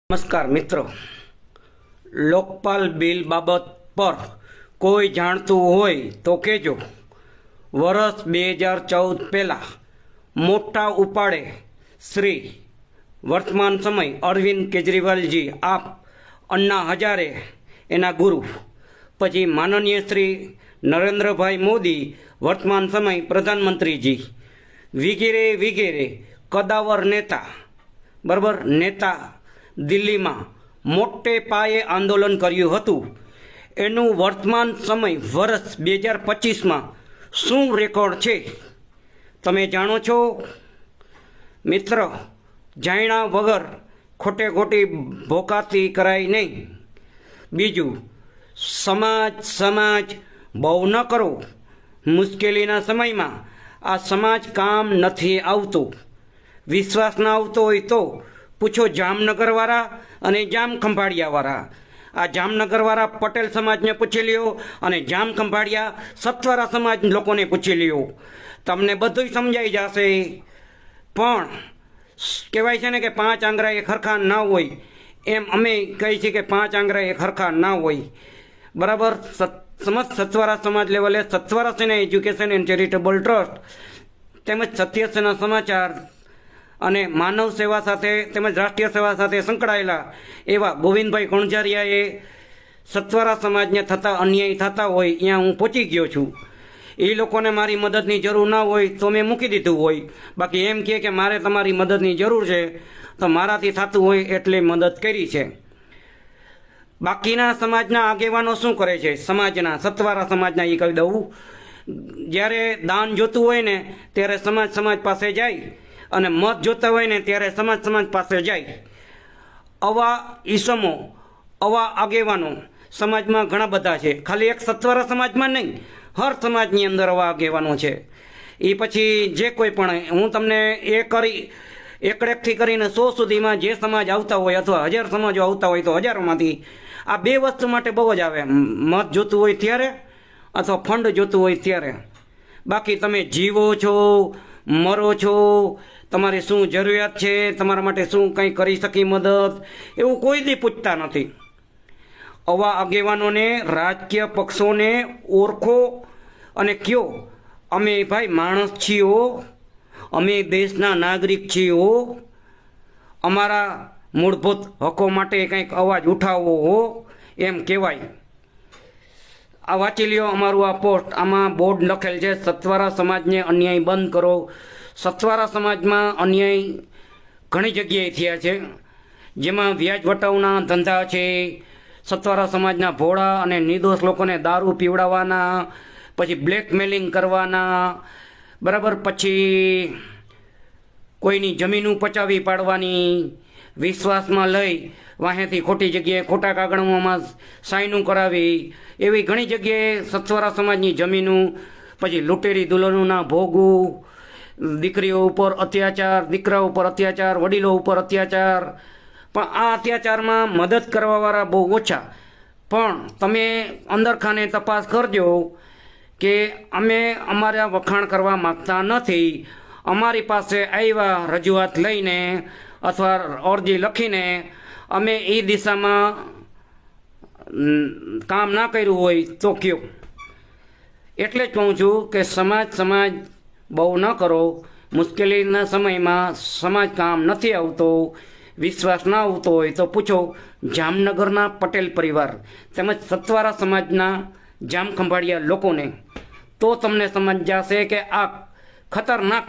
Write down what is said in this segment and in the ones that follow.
નમસ્કાર મિત્રો, લોકપાલ બિલ બાબત પર કોઈ જાણતું હોય તો કહેજો। વર્ષ 2014 પહેલાં મોટા ઉપાડે શ્રી વર્તમાન સમય અરવિંદ કેજરીવાલજી આપ અન્ના હજારે એના ગુરુ, પછી માનનીય શ્રી નરેન્દ્રભાઈ મોદી વર્તમાન સમય પ્રધાનમંત્રીજી વગેરે વગેરે કદાવર નેતા બરાબર નેતા દિલ્હીમાં મોટે પાયે આંદોલન કર્યું હતું। એનું વર્તમાન સમય વર્ષ 2025માં શું રેકોર્ડ છે તમે જાણો છો? મિત્ર, જાણ્યા વગર ખોટે ખોટી ભોકાતી કરાય નહીં। બીજું, સમાજ બહુ ન કરો। મુશ્કેલીના સમયમાં આ સમાજ કામ નથી આવતું। વિશ્વાસ ના આવતો હોય તો પૂછો જામનગરવાળા અને જામ ખંભાળિયાવાળા। આ જામનગરવાળા પટેલ સમાજને પૂછી લ્યો અને જામ ખંભાળિયા સતવારા સમાજ લોકોને પૂછી લ્યો, તમને બધું સમજાઈ જશે। પણ કહેવાય છે ને કે 5 આંગળા એક હરખા ના હોય, એમ અમે કહીએ છીએ કે 5 આંગળા એક હરખા ના હોય, બરાબર। સતવારા સમાજ લેવલે સતવારા સેના એજ્યુકેશન એન્ડ ચેરિટેબલ ટ્રસ્ટ તેમજ સત્ય સેના સમાચાર અને માનવ સેવા સાથે તેમજ રાષ્ટ્રીય સેવા સાથે સંકળાયેલા એવા ગોવિંદભાઈ કણઝારિયાએ સતવારા સમાજને થતા અન્યાય થતા હોય ત્યાં હું પહોંચી ગયો છું। એ લોકોને મારી મદદની જરૂર ના હોય તો મેં મૂકી દીધું હોય, બાકી એમ કહે કે મારે તમારી મદદની જરૂર છે તો મારાથી થતું હોય એટલે મદદ કરી છે। બાકીના સમાજના આગેવાનો શું કરે છે? સમાજના સતવારા સમાજના એ કહી દઉં, જ્યારે દાન જોતું હોય ને ત્યારે સમાજ પાસે જાય અને મત જોતા હોય ને ત્યારે સમાજ પાસે જાય। આવા ઈસમો, આવા આગેવાનો સમાજમાં ઘણા બધા છે, ખાલી એક સતવારા સમાજમાં નહીં, હર સમાજની અંદર આવા આગેવાનો છે। એ પછી જે કોઈ પણ, હું તમને એકડેકથી કરીને 100 સુધીમાં જે સમાજ આવતા હોય અથવા 1000 સમાજો આવતા હોય તો 1000માંથી આ 2 વસ્તુ માટે બહુ જ આવે, મત જોતું હોય ત્યારે અથવા ફંડ જોતું હોય ત્યારે। બાકી તમે જીવો છો, મરો છો, તમારી શું જરૂરિયાત છે, તમારા માટે શું કંઈ કરી શકી મદદ, એવું કોઈ દી પૂછતા નથી। આવા આગેવાનોને, રાજકીય પક્ષોને ઓળખો અને કયો અમે ભાઈ માણસ છીએ, અમે દેશના નાગરિક છીએ, અમારા મૂળભૂત હકો માટે કંઈક અવાજ ઉઠાવવો હો, એમ કહેવાય। આ વાંચી લ્યો અમારું આ પોસ્ટ, આમાં બોર્ડ લખેલ છે સતવારા સમાજને અન્યાય બંધ કરો। સતવારા સમાજમાં અન્યાય ઘણી જગ્યાએ થયા છે, જેમાં વ્યાજ વટાવના ધંધા છે, સતવારા સમાજના ભોળા અને નિર્દોષ લોકોને દારૂ પીવડાવવાના, પછી બ્લેકમેલિંગ કરવાના, બરાબર, પછી કોઈની જમીનું પચાવી પાડવાની, વિશ્વાસમાં લઈ વાહેથી ખોટી જગ્યાએ ખોટા કાગળોમાં સાઈનું કરાવી, એવી ઘણી જગ્યાએ સતવારા સમાજની જમીનું, પછી લૂંટેરી દુલ્હનોના ભોગવું, દીકરીઓ ઉપર અત્યાચાર, દીકરા ઉપર અત્યાચાર, વડીલો ઉપર અત્યાચાર। પણ આ અત્યાચારમાં મદદ કરવાવાળા બહુ ઓછા। પણ તમે અંદરખાને તપાસ કરજો કે અમે અમારા વખાણ કરવા માગતા નથી, અમારી પાસે આવ્યા રજૂઆત લઈને અથવા અરજી લખીને અમે એ દિશામાં કામ ના કર્યું હોય તો કયો। એટલે જ કહું છું કે સમાજ બહુ ન કરો। મુશ્કેલીના સમયમાં સમાજ કામ નથી આવતો, વિશ્વાસ ના આવતો હોય તો પૂછો જામનગરના પટેલ પરિવાર તેમજ સતવારા સમાજના જામ ખંભાળિયા લોકોને, તો તમને સમજ જશે કે આ ખતરનાક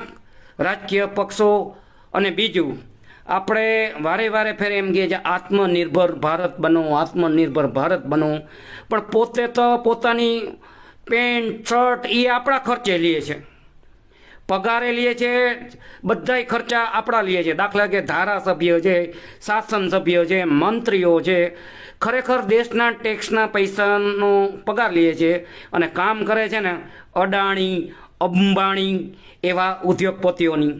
રાજકીય પક્ષો। અને બીજું, આપણે વારે ફેરે એમ કહીએ છે આત્મનિર્ભર ભારત બનો, આત્મનિર્ભર ભારત બનો, પણ પોતે તો પોતાની પેન્ટ શર્ટ એ આપણા ખર્ચે લે છે, પગારે લે છે, બધાય ખર્ચા આપણા લે છે। દાખલા કે ધારાસભ્ય છે, શાસન સભ્ય છે, મંત્રીઓ છે, ખરેખર દેશના ટેક્સના પૈસાનો પગાર લે છે અને કામ કરે છે ને અડાણી, અંબાણી એવા ઉદ્યોગપતિઓની।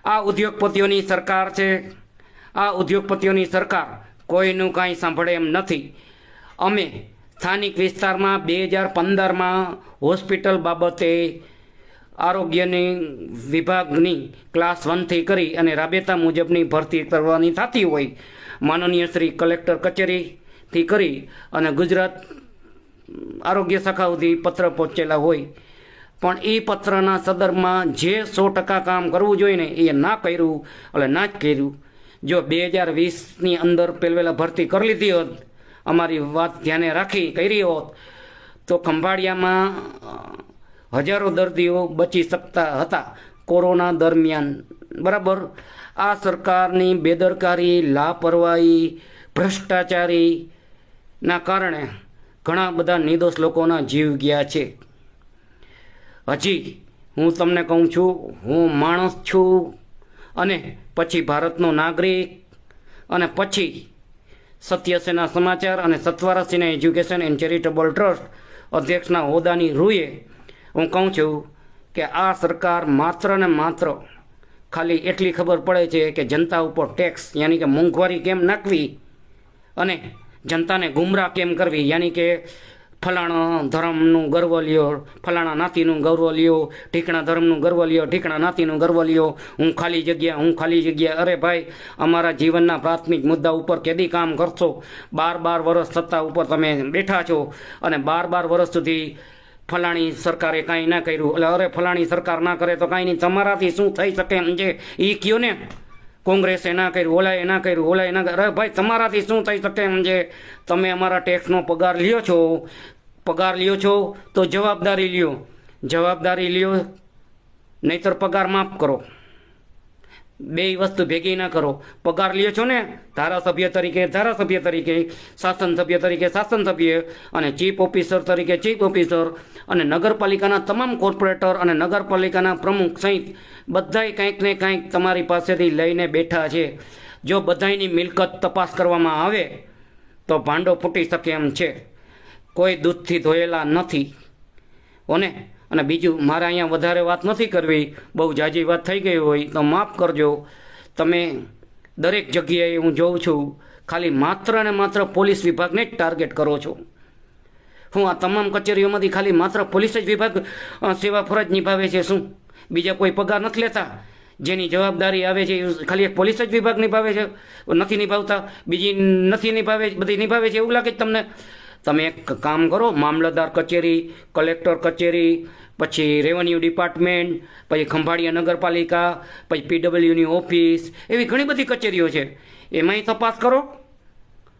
આ ઉદ્યોગપતિઓની સરકાર છે। આ ઉદ્યોગપતિઓની સરકાર કોઈનું કાંઈ સાંભળે એમ નથી। અમે સ્થાનિક વિસ્તારમાં 2015માં હોસ્પિટલ બાબતે આરોગ્યની વિભાગની ક્લાસ 1 થી કરી અને રાબેતા મુજબની ભરતી કરવાની થતી હોય, માનનીય શ્રી કલેક્ટર કચેરીથી કરી અને ગુજરાત આરોગ્ય શાખા સુધી પત્ર પહોંચેલા હોય, પણ એ પત્રના સદરમાં જે 100% કામ કરવું જોઈએ ને એ ના કર્યું એટલે ના જ કર્યું. જો 2020ની અંદર પેલવેલા ભરતી કરી લીધી હોત, અમારી વાત ધ્યાને રાખી કરી હોત, તો ખંભાળિયામાં હજારો દર્દીઓ બચી શકતા હતા કોરોના દરમિયાન. બરાબર, આ સરકારની બેદરકારી, લાપરવાહી, ભ્રષ્ટાચારીના કારણે ઘણા બધા નિર્દોષ લોકોના જીવ ગયા છે. હજી હું તમને કહું છું, હું માણસ છું અને પછી ભારતનો નાગરિક અને પછી સત્યસેના સમાચાર અને સત્વારા Sinha education and charitable trust અધ્યક્ષના હોદ્દાની રૂએ હું કહું છું કે આ સરકાર માત્ર ને માત્ર ખાલી એટલી ખબર પડે છે કે જનતા ઉપર ટેક્સ યાની કે મોંઘવારી કેમ નાખવી અને જનતાને ગુમરાહ કેમ કરવી, યાની કે ફલાણા ધર્મનું ગર્વ લ્યો, ફલાણા નાતીનું ગર્વ લ્યો, ઢીકણા ધર્મનું ગર્વ લ્યો, ઢીકણા નાતીનું ગર્વ લ્યો, હું ખાલી જગ્યા. અરે ભાઈ, અમારા જીવનના પ્રાથમિક મુદ્દા ઉપર કેદી કામ કરશો? 12 વર્ષ સત્તા ઉપર તમે બેઠા છો અને 12 વર્ષ સુધી ફલાણી સરકારે કાંઈ ના કર્યું. એટલે અરે ફલાણી સરકાર ના કરે તો કાંઈ નહીં, તમારાથી શું થઈ શકે એમ છે એ કયો ને. કોંગ્રેસે ના કર્યું, ઓલાએ ના કર્યું, ઓલાએ ના કર્યું. અરે ભાઈ, તમારાથી શું થઈ શકે એમ છે? તમે અમારા ટેક્સનો પગાર લ્યો છો તો જવાબદારી લ્યો, નહીતર પગાર માફ કરો. બે વસ્તુ ભેગી ના કરો. પગાર લ્યો છો ને ધારાસભ્ય તરીકે, શાસન સભ્ય અને ચીફ ઓફિસર તરીકે ચીફ ઓફિસર અને નગરપાલિકાના તમામ કોર્પોરેટર અને નગરપાલિકાના પ્રમુખ સહિત બધાય કંઈક ને કંઈક તમારી પાસેથી લઈને બેઠા છે. જો બધાયની મિલકત તપાસ કરવામાં આવે તો ભાંડો ફૂટી શકે એમ છે. કોઈ દૂધથી ધોયેલા નથી. અને બીજું, મારે અહીંયા વધારે વાત નથી કરવી, બહુ જાજી વાત થઈ ગઈ હોય તો માફ કરજો. તમે દરેક જગ્યાએ હું જોઉં છું ખાલી માત્ર ને માત્ર પોલીસ વિભાગને જ ટાર્ગેટ કરો છો. હું આ તમામ કચેરીઓમાંથી ખાલી માત્ર પોલીસ જ વિભાગ સેવા ફરજ નિભાવે છે શું? બીજા કોઈ પગાર નથી લેતા? જેની જવાબદારી આવે છે ખાલી એક પોલીસ જ વિભાગ નિભાવે છે? નથી નિભાવતા? બીજી નથી નિભાવે, બધી નિભાવે છે એવું લાગે છે તમને? તમે એક કામ કરો, મામલતદાર કચેરી, કલેક્ટર કચેરી, પછી રેવન્યુ ડિપાર્ટમેન્ટ, પછી ખંભાળિયા નગરપાલિકા, પછી PWની ઓફિસ, એવી ઘણી બધી કચેરીઓ છે, એમાંય તપાસ કરો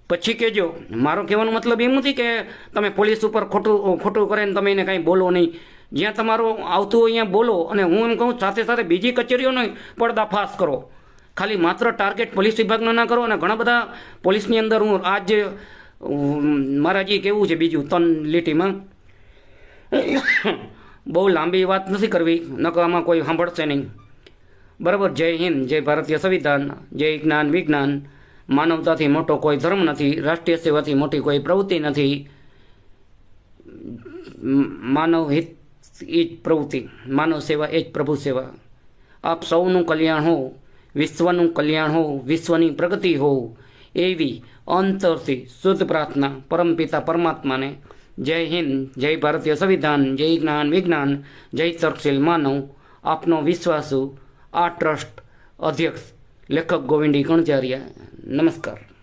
પછી કહેજો. મારો કહેવાનો મતલબ એમ નથી કે તમે પોલીસ ઉપર ખોટું કરે ને તમે એને કાંઈ બોલો નહીં. જ્યાં તમારું આવતું હોય અહીંયા બોલો. અને હું એમ કહું સાથે બીજી કચેરીઓનો પર્દાફાશ કરો. ખાલી માત્ર ટાર્ગેટ પોલીસ વિભાગનો ના કરો. અને ઘણા બધા પોલીસની અંદર હું આજ મારા જે કેવું છે બીજું 3 લીટીમાં, બહુ લાંબી વાત નથી કરવી, નકર આમાં કોઈ સાંભળશે નહીં. બરાબર. જય હિન્દ, જય ભારતીય સંવિધાન, જય જ્ઞાન વિજ્ઞાન. માનવતાથી મોટો કોઈ ધર્મ નથી, રાષ્ટ્રીય સેવાથી મોટી કોઈ પ્રવૃત્તિ નથી. માનવ હિત એ જ પ્રવૃત્તિ, માનવ સેવા એ જ પ્રભુ સેવા. આપ સૌનું કલ્યાણ હો, વિશ્વનું કલ્યાણ હો, વિશ્વની પ્રગતિ હો, એવી અંતરથી શુદ્ધ પ્રાર્થના પરમપિતા પરમાત્માને. જય હિન્દ, જય ભારતીય સંવિધાન, જય જ્ઞાન વિજ્ઞાન, જય તર્કશીલ માનવ. આપનો વિશ્વાસુ આ ટ્રસ્ટ અધ્યક્ષ લેખક ગોવિંદી કણજારિયા. નમસ્કાર.